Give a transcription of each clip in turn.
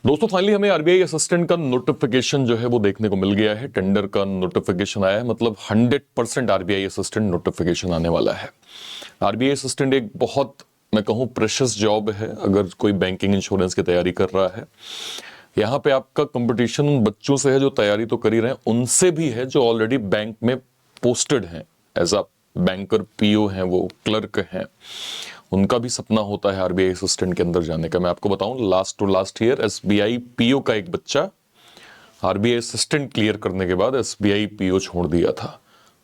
दोस्तों फाइनली हमें RBI assistant का नोटिफिकेशन जो है वो देखने को मिल गया है। टेंडर का नोटिफिकेशन आया है, मतलब 100% आरबीआई असिस्टेंट नोटिफिकेशन आने वाला है। आरबीआई असिस्टेंट एक बहुत, मैं कहूँ, प्रेशियस जॉब है अगर कोई बैंकिंग इंश्योरेंस की तैयारी कर रहा है। यहाँ पे आपका कंपटीशन उन बच्चों से है जो तैयारी तो कर ही रहे हैं, उनसे भी है जो ऑलरेडी बैंक में पोस्टेड हैं एज अ बैंकर, पीओ हैं, वो क्लर्क हैं। उनका भी सपना होता है आरबीआई असिस्टेंट के अंदर जाने का। मैं आपको बताऊं, last to last year SBI PO का एक बच्चा आरबीआई असिस्टेंट क्लियर करने के बाद एसबीआई पीओ छोड़ दिया था।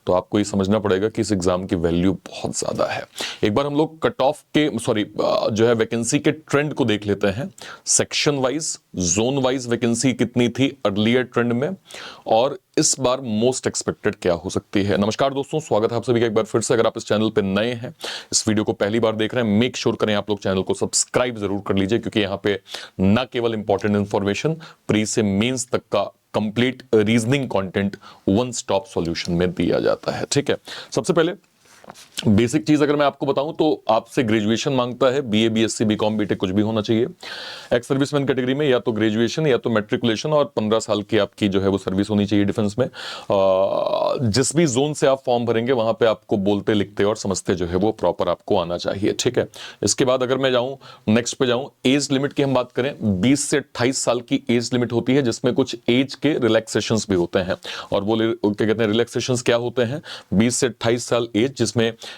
तो आपको ये समझना पड़ेगा कि इस एग्जाम की वैल्यू बहुत ज्यादा है। एक बार हम लोग कट ऑफ के जो है वैकेंसी के ट्रेंड को देख लेते हैं। Section wise, zone wise vacancy कितनी थी अर्लियर ट्रेंड में, और इस बार मोस्ट एक्सपेक्टेड क्या हो सकती है। नमस्कार दोस्तों, स्वागत है आप सभी का एक बार फिर से। अगर आप इस चैनल पे नए हैं, इस वीडियो को पहली बार देख रहे हैं, मेक श्योर करें आप लोग चैनल को सब्सक्राइब जरूर कर लीजिए, क्योंकि यहाँ पे न केवल इंपॉर्टेंट इंफॉर्मेशन, प्री से मेंस तक का complete reasoning content one stop solution में दिया जाता है। ठीक है, सबसे पहले बेसिक चीज अगर मैं आपको बताऊं तो आपसे ग्रेजुएशन मांगता है, बीए, बीएससी, बीकॉम, बीटेक कुछ भी होना चाहिए। एक्स सर्विसमैन कैटेगरी में या तो ग्रेजुएशन या तो मैट्रिकुलेशन, और 15 साल की आपकी जो है वो सर्विस होनी चाहिए डिफेंस में। जिस भी जोन से आप फॉर्म भरेंगे वहां पे आपको बोलते, लिखते और समझते जो है वो प्रॉपर आपको आना चाहिए। ठीक है, इसके बाद अगर मैं जाऊं नेक्स्ट पे जाऊं, एज लिमिट की हम बात करें, 20 से 28 साल की एज लिमिट होती है, जिसमें कुछ एज के रिलैक्सेशंस भी होते हैं। और वो क्या कहते हैं, रिलैक्सेशंस क्या होते हैं? 20 से 28 साल एज, जिसमें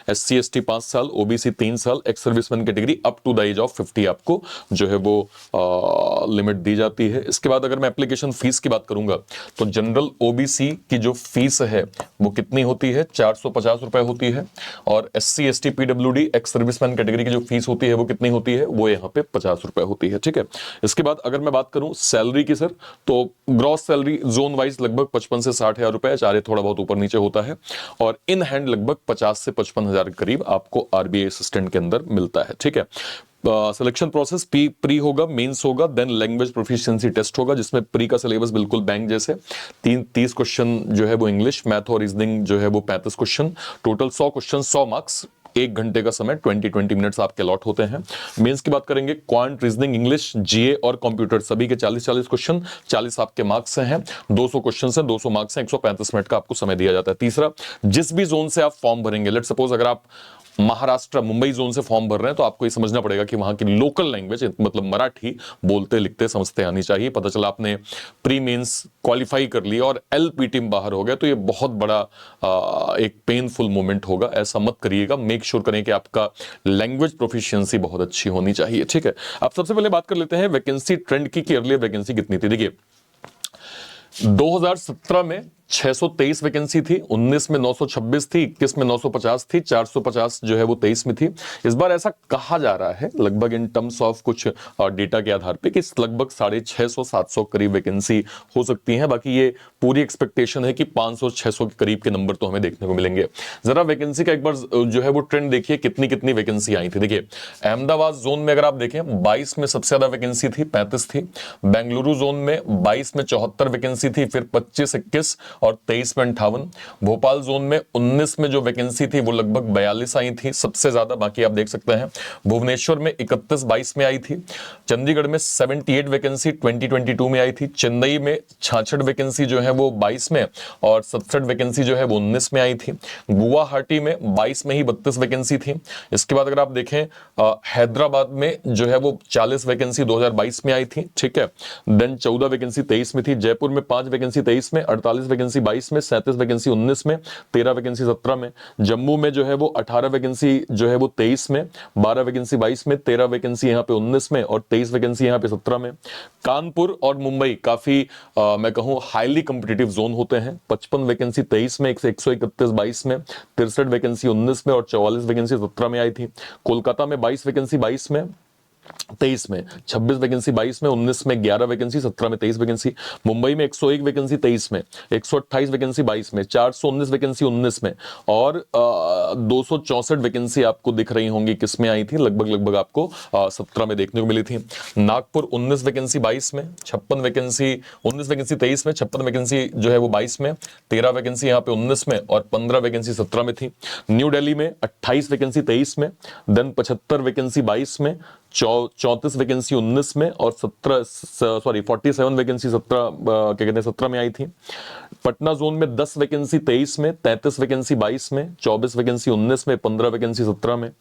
एससी एसटी 5 साल, ओबीसी 3 साल, ex serviceman category up to the age of 50 आपको जो है वो लिमिट दी जाती है। इसके बाद अगर मैं एप्लीकेशन फीस की बात करूंगा तो जनरल ओबीसी की जो फीस है वो कितनी होती है? 450 रुपए होती है। और SC ST PWD x serviceman category की जो फीस होती है वो कितनी होती है? वो यहाँ पे 50 रुपए होती है। ठीक है, इसके बाद अगर मैं बात करूं सैलरी की सर, तो ग्रॉस सैलरी जोन वाइज लगभग 55 से 60 हजार रुपए, चाहे थोड़ा बहुत ऊपर नीचे होता है, और इन हैंड लगभग 50 से 55 हजार के करीब आपको आरबीआई असिस्टेंट के अंदर मिलता है। ठीक है, सिलेक्शन प्रोसेस प्री होगा, मेंस होगा, देन लैंग्वेज प्रोफिशिएंसी टेस्ट होगा, जिसमें प्री का सिलेबस बिल्कुल बैंक जैसे 30 क्वेश्चन जो है वो इंग्लिश, मैथ और रीजनिंग जो है वो 35 क्वेश्चन, टोटल 100 क्वेश्चन, 100 मार्क्स, 1 घंटे का समय, 20 मिनट्स आपके अलॉट होते हैं। मेंस की बात करेंगे, क्वांट, रीजनिंग, इंग्लिश, जीए और कंप्यूटर सभी के 40 क्वेश्चन, 40 आपके मार्क्स हैं, 200 क्वेश्चन हैं, 200 मार्क्स हैं, 135 मिनट का आपको समय दिया जाता है। तीसरा, जिस भी जोन से आप फॉर्म भरेंगे, लेट सपोज अगर आप महाराष्ट्र मुंबई जोन से फॉर्म भर रहे हैं, तो आपको ये समझना पड़ेगा कि वहां की लोकल लैंग्वेज, मतलब मराठी, बोलते लिखते समझते आनी चाहिए। पता चला आपने प्री मेंस क्वालिफाई कर लिया और एलपीटी में बाहर हो गया, तो ये बहुत बड़ा एक पेनफुल मोमेंट होगा। ऐसा मत करिएगा, मेक श्योर करें कि आपका लैंग्वेज प्रोफिशिएंसी बहुत अच्छी होनी चाहिए। ठीक है, अब सबसे पहले बात कर लेते हैं वैकेंसी ट्रेंड की कि अर्लियर वैकेंसी कितनी थी। देखिए 2017 में 623 वैकेंसी थी, 19 में 926 थी, 21 में 950 थी, 450 जो है वो 23 में थी। इस बार ऐसा कहा जा रहा है, लगभग इन टर्म्स ऑफ कुछ डेटा के आधार पे, कि लगभग 650-700 करीब वैकेंसी हो सकती है। बाकी ये पूरी एक्सपेक्टेशन है कि 500-600 के करीब के नंबर तो हमें देखने को मिलेंगे। जरा वैकेंसी का एक बार जो है वो ट्रेंड देखिए, कितनी कितनी वैकेंसी आई थी। देखिए अहमदाबाद जोन में अगर आप देखें, 22 में सबसे ज्यादा वैकेंसी थी, 35 थी। बेंगलुरु जोन में 22 में 74 वैकेंसी थी, फिर 25, 21 और 23 में 58। भोपाल जोन में 19 में जो वैकेंसी थी वो लगभग 42 आई थी, सबसे ज्यादा। बाकी आप देख सकते हैं भुवनेश्वर में 31-22 में आई थी। चंडीगढ़ में 78 वैकेंसी 2022 में आई थी। चेन्नई में 66 वैकेंसी जो है वो 22 में, और 67 वैकेंसी जो है वो 19 में आई थी। गुवाहाटी में 22 में ही 32 वैकेंसी थी। इसके बाद अगर आप देखें हैदराबाद में जो है वो 40 वैकेंसी 2022 में आई थी। ठीक है, देन 14 वैकेंसी 23 में थी। जयपुर में 5 वैकेंसी 23 में, 48 वैकेंसी 22 में, 37 वैकेंसी 19 में, 13 वैकेंसी 17 में। जम्मू में जो है वो 18 वैकेंसी जो है वो 23 में, 12 वैकेंसी 22 में, 13 वैकेंसी यहाँ पे 19 में, और 23 वैकेंसी यहाँ पे 17 में। कानपुर और मुंबई काफी मैं कहूँ हाईली कॉम्पिटिटिव जोन होते हैं। 55 वैकेंसी 23 में, 131 22 में, 63 वैकेंसी 19 में, और 44 वैकेंसी 17 में आई थी। कोलकाता में 22 वैकेंसी 22 में, 23 में, 26 वैकेंसी 22 में, 19 में 11 वैकेंसी, 17 में 23 वैकेंसी। मुंबई में 101 वैकेंसी 23 में, 128 वैकेंसी 22 में, 419 वैकेंसी 19 में, और 264 वैकेंसी आपको दिख रही होंगी किसमें आई थी, लगभग आपको 17 में देखने को मिली थी। नागपुर 19 वैकेंसी 22 में, 56 वैकेंसी 19 वैकेंसी 23 में, 56 वैकेंसी जो है वो 22 में, 13 वैकेंसी यहाँ पे 19 में, और 15 वैकेंसी 17 में थी। न्यू दिल्ली में 28 वैकेंसी 23 में, देन 75 वैकेंसी 22 में, 34 वैकेंसी 19 में और 47 वैकेंसी 17 में आई थी। पटना जोन में 10 वैकेंसी 23 में, 33 वैकेंसी 22 में, 24 वैकेंसी 19 में, 15 वैकेंसी 17 में।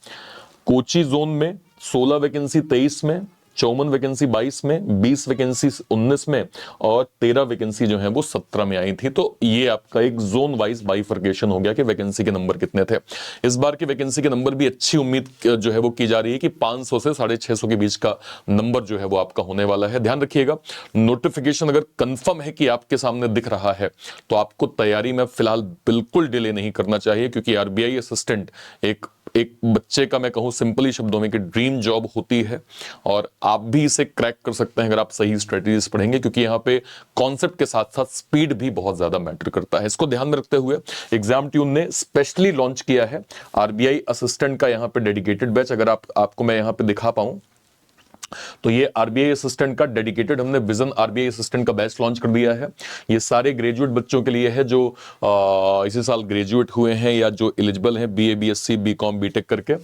कोची जोन में 16 वैकेंसी 23 में, 54 वैकेंसी 22 में, 20 वैकेंसी 19 में और 13 वैकेंसी जो है वो 17 में आई थी। तो ये आपका एक जोन वाइज बाइफर्केशन हो गया कि वैकेंसी के नंबर कितने थे। इस बार की वैकेंसी के नंबर भी अच्छी उम्मीद जो है वो की जा रही है कि 500 से 650 के बीच का नंबर जो है वो आपका होने वाला है। ध्यान रखिएगा, नोटिफिकेशन अगर कंफर्म है कि आपके सामने दिख रहा है तो आपको तैयारी में फिलहाल बिल्कुल डिले नहीं करना चाहिए, क्योंकि आरबीआई असिस्टेंट एक बच्चे का, मैं कहूं सिंपली शब्दों में, कि ड्रीम जॉब होती है और आप भी इसे क्रैक कर सकते हैं अगर आप सही स्ट्रेटजीज पढ़ेंगे, क्योंकि यहां पे कॉन्सेप्ट के साथ साथ स्पीड भी बहुत ज्यादा मैटर करता है। इसको ध्यान में रखते हुए एग्जाम ट्यून ने स्पेशली लॉन्च किया है आरबीआई असिस्टेंट का यहां पे डेडिकेटेड बैच। अगर आपको मैं यहां पे दिखा पाऊं तो ये आरबीआई असिस्टेंट का डेडिकेटेड हमने विजन आरबीआई असिस्टेंट का बैच लॉन्च कर दिया है। ये सारे ग्रेजुएट बच्चों के लिए है जो इसी साल ग्रेजुएट हुए हैं या जो एलिजिबल हैं बीए, बीएससी, बीकॉम, बीटेक करके।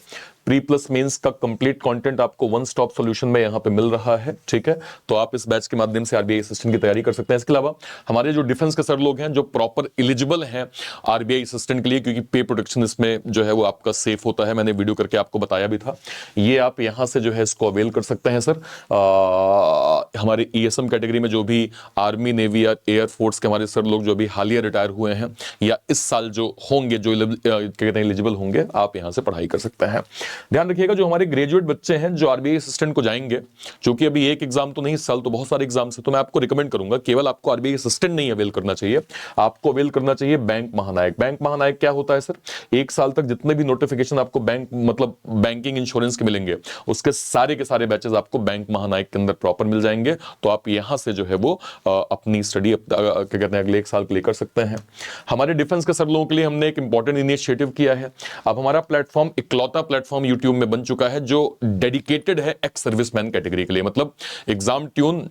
प्री प्लस मेंस का कंप्लीट कंटेंट आपको वन स्टॉप सॉल्यूशन में यहां पे मिल रहा है, ठीक है। तो आप इस बैच के माध्यम से आरबीआई असिस्टेंट की तैयारी कर सकते हैं। इसके अलावा हमारे जो डिफेंस के सर लोग हैं जो प्रॉपर एलिजिबल हैं आरबीआई असिस्टेंट के लिए, क्योंकि पे प्रोटेक्शन इसमें जो है वो आपका सेफ होता है, मैंने वीडियो करके आपको बताया भी था, ये आप यहां से जो है इसको अवेल कर सकते हैं सर। हमारे ईएसएम कैटेगरी में जो भी आर्मी, नेवी या एयरफोर्स के हमारे सर लोग जो भी हालिया रिटायर हुए हैं या इस साल जो होंगे, जो एलिजिबल होंगे, आप यहां से पढ़ाई कर सकते हैं। ध्यान रखिएगा, जो हमारे ग्रेजुएट बच्चे हैं जो आरबीआई असिस्टेंट को जाएंगे, क्योंकि अभी एक एग्जाम तो नहीं, इस साल तो बहुत सारे एग्जाम्स हैं, तो मैं आपको रिकमेंड करूंगा केवल आपको आरबीआई असिस्टेंट नहीं अवेल करना चाहिए, आपको अवेल करना चाहिए बैंक महानायक। बैंक महानायक क्या होता है सर? एक साल तक जितने भी नोटिफिकेशन आपको बैंक मतलब बैंकिंग इंश्योरेंस के मिलेंगे, उसके सारे के सारे बैचेस आपको बैंक महानायक के अंदर प्रॉपर मिल जाएंगे। तो आप यहां से जो है वो अपनी स्टडी क्या कहते हैं अगले एक साल के लिए कर सकते हैं। हमारे डिफेंस के सर लोगों के लिए हमने एक इंपॉर्टेंट इनिशिएटिव किया है। अब हमारा प्लेटफॉर्म इकलौता प्लेटफॉर्म यूट्यूब में बन चुका है जो डेडिकेटेड है एक्स सर्विसमैन कैटेगरी के लिए। मतलब एग्जाम ट्यून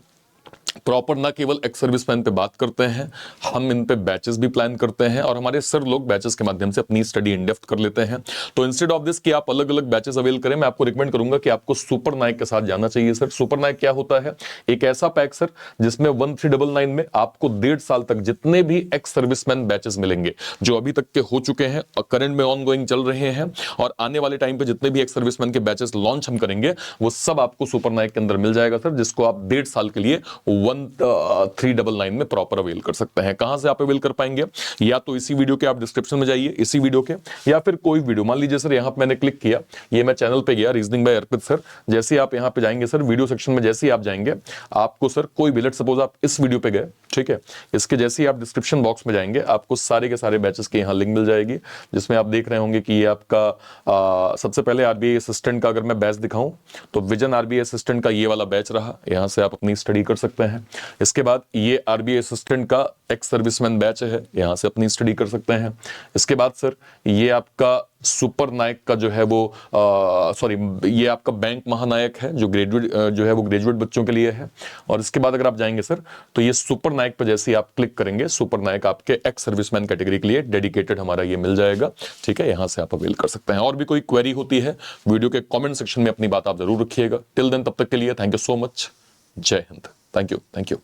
प्रॉपर ना केवल एक्स सर्विसमैन पे बात करते हैं, हम इन पे बैचेस भी प्लान करते हैं और हमारे सर लोग बैचेस के माध्यम से अपनी स्टडी इन डेप्थ कर लेते हैं। तो इंस्टेड ऑफ दिस कि आप अलग अलग बैचेस अवेल करें, मैं आपको रिकमेंड करूंगा कि आपको सुपर नायक के साथ जाना चाहिए सर। सुपर नायक क्या होता है? एक ऐसा पैक सर जिसमें 1399 में आपको 1.5 साल तक जितने भी एक्स सर्विसमैन बैचेस मिलेंगे, जो अभी तक के हो चुके हैं और करंट में ऑनगोइंग चल रहे हैं, और आने वाले टाइम पे जितने भी एक्स सर्विसमैन के बैचेस लॉन्च हम करेंगे, वो सब आपको सुपर नायक के अंदर मिल जाएगा सर, जिसको आप 1.5 साल के लिए 1399 में प्रॉपर अवेल कर सकते हैं। कहां से आप अवेल कर पाएंगे? या तो इसी वीडियो के आप डिस्क्रिप्शन में जाइए, इसी वीडियो के, या फिर कोई वीडियो, मान लीजिए सर यहां पे मैंने क्लिक किया, ये मैं चैनल पे गया रीजनिंग बाय अर्पित सर, जैसे आप यहां पे जाएंगे सर वीडियो सेक्शन में, जैसे ही आप जाएंगे आपको सर कोई भी, लेट सपोज आप इस वीडियो पे गए, ठीक है, इसके जैसे ही आप डिस्क्रिप्शन बॉक्स में जाएंगे आपको सारे के सारे बैचेस के यहां लिंक मिल जाएगी, जिसमें आप देख रहे होंगे कि ये आपका सबसे पहले आरबीआई असिस्टेंट का अगर मैं बैच दिखाऊं तो विजन आरबीआई असिस्टेंट का ये वाला बैच रहा, यहां से आप अपनी स्टडी कर सकते हैं। इसके बाद ये आरबीआई असिस्टेंट का एक्स सर्विसमैन बैच है, यहां से अपनी स्टडी कर सकते हैं। इसके बाद सर ये आपका सुपर नायक का जो है वो ये आपका बैंक महानायक है जो ग्रेजुएट जो है वो ग्रेजुएट बच्चों के लिए है। और इसके बाद अगर आप जाएंगे सर तो ये सुपर नायक पर जैसे ही आप क्लिक करेंगे, सुपर नायक आपके एक्स सर्विसमैन कैटेगरी के लिए डेडिकेटेड हमारा ये मिल जाएगा, ठीक है, यहां से आप अवेल कर सकते हैं। और भी कोई क्वेरी होती है वीडियो के कॉमेंट सेक्शन में अपनी बात आप जरूर रखिएगा। टिल देन, तब तक के लिए थैंक यू सो मच। जय हिंद। Thank you.